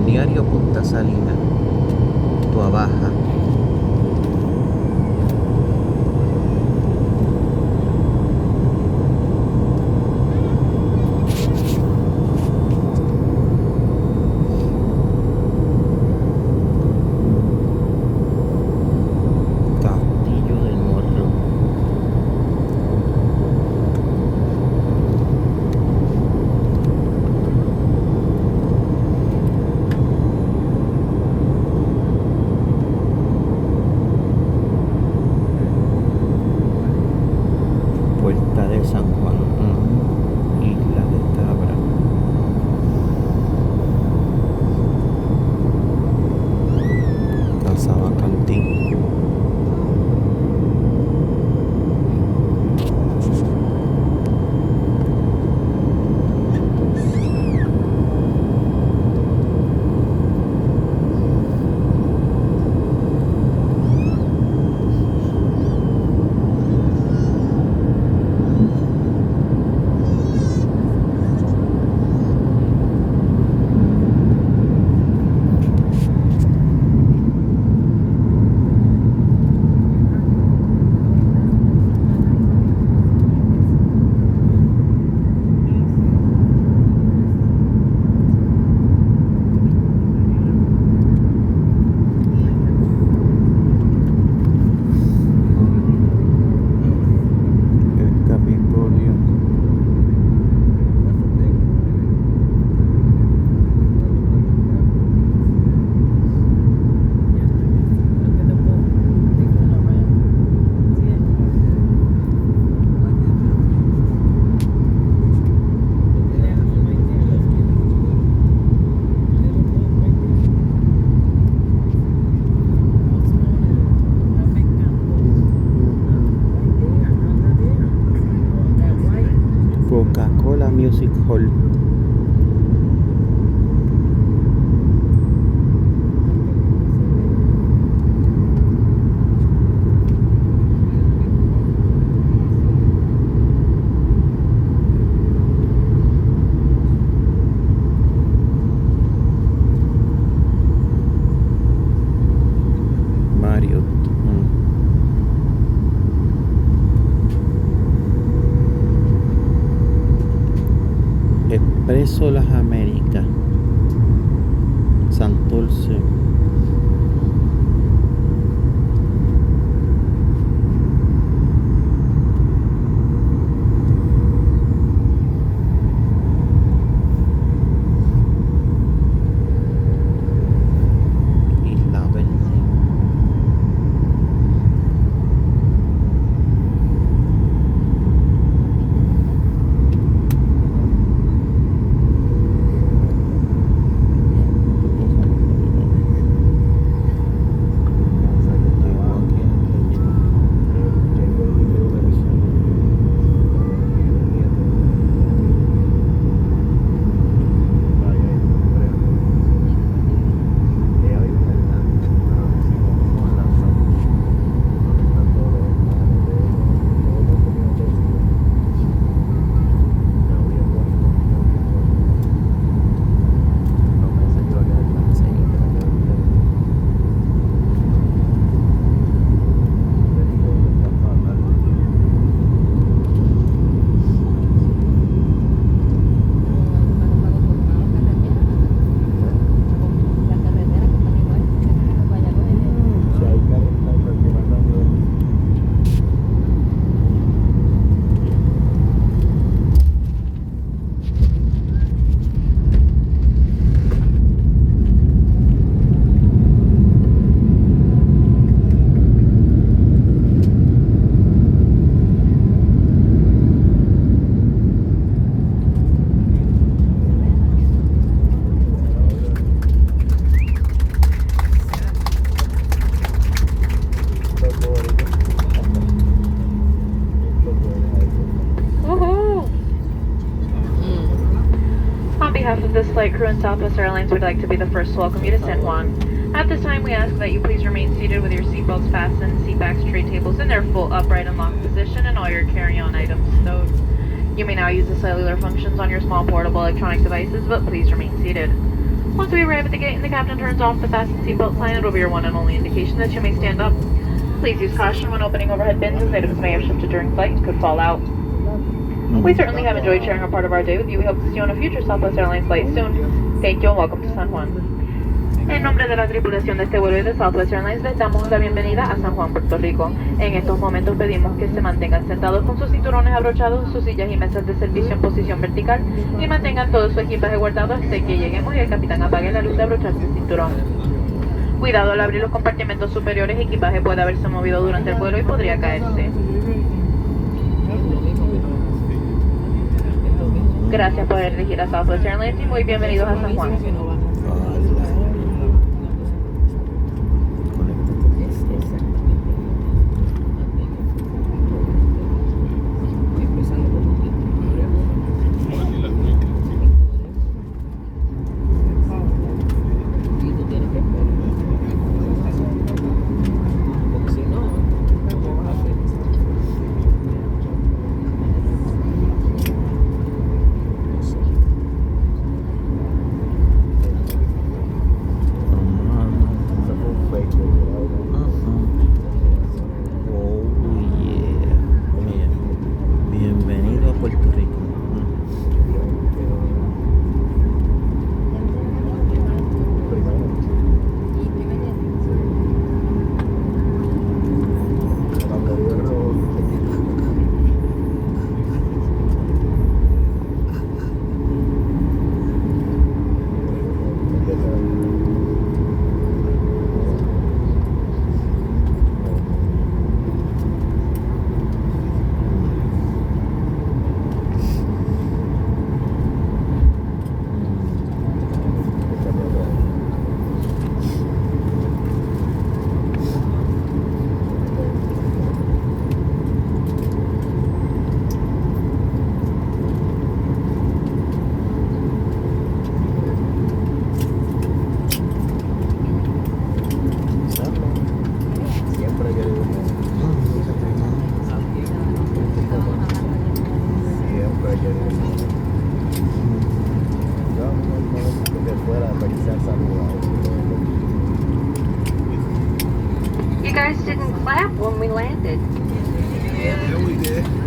Balneario Punta Salina, Toa Baja. Castillo del Morro. Puerta de San Juan, Isla de Cabra. Casa Bacantín. El Capitolio. Coca-Cola Music Hall. Marriott. Expreso Las Américas. Santurce. Isla Verde. On behalf of this flight crew and Southwest Airlines, we'd like to be the first to welcome you to San Juan. At this time, we ask that you please remain seated with your seatbelts fastened, seatbacks, tray tables in their full upright and locked position, and all your carry-on items stowed. You may now use the cellular functions on your small portable electronic devices, but please remain seated. Once we arrive at the gate and the captain turns off the fasten seatbelt sign, it'll be your one and only indication that you may stand up. Please use caution when opening overhead bins, as items may have shifted during flight and could fall out. We certainly have enjoyed sharing a part of our day with you. We hope to see you on a future Southwest Airlines flight soon. Thank you and welcome to San Juan. En nombre de la tripulación de este vuelo y de Southwest Airlines, les damos la bienvenida a San Juan, Puerto Rico. En estos momentos pedimos que se mantengan sentados con sus cinturones abrochados, sus sillas y mesas de servicio en posición vertical y mantengan todo su equipaje guardado hasta que lleguemos y el capitán apague la luz de abrocharse el cinturón. Cuidado al abrir los compartimentos superiores, el equipaje puede haberse movido durante el vuelo y podría caerse. Gracias por elegir a Southwest Airlines y muy bienvenidos a San Juan. Bienvenido a Puerto Rico. You guys didn't clap when we landed. Yeah, we did.